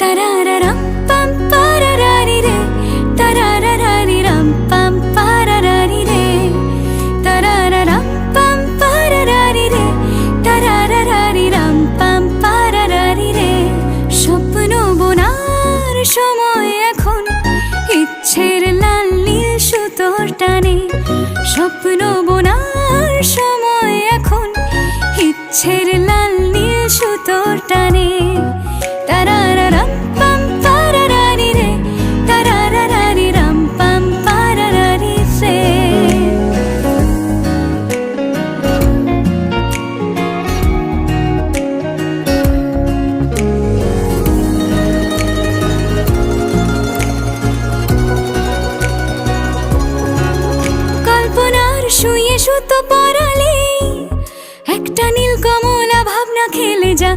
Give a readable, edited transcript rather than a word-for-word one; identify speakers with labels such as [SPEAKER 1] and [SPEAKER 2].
[SPEAKER 1] Tarararam pam pararari re, tarararari ram pam pararari re, tarararam pam pararari re, tarararari ram pam pararari re. স্বপ্ন বোনার সময় এখন, ইচ্ছের লাল নীল সুতোর টানে। স্বপ্ন বোনার সময় এখন, ইচ্ছের লাল নীল সুতোর টানে। তারারারাম পাম পারারারি রে, তারারারারি রাম পাম পারারারি রে। কল্পনার শুয়ে সুতো পরালে একটা নীল কমলা ভাবনা খেলে যা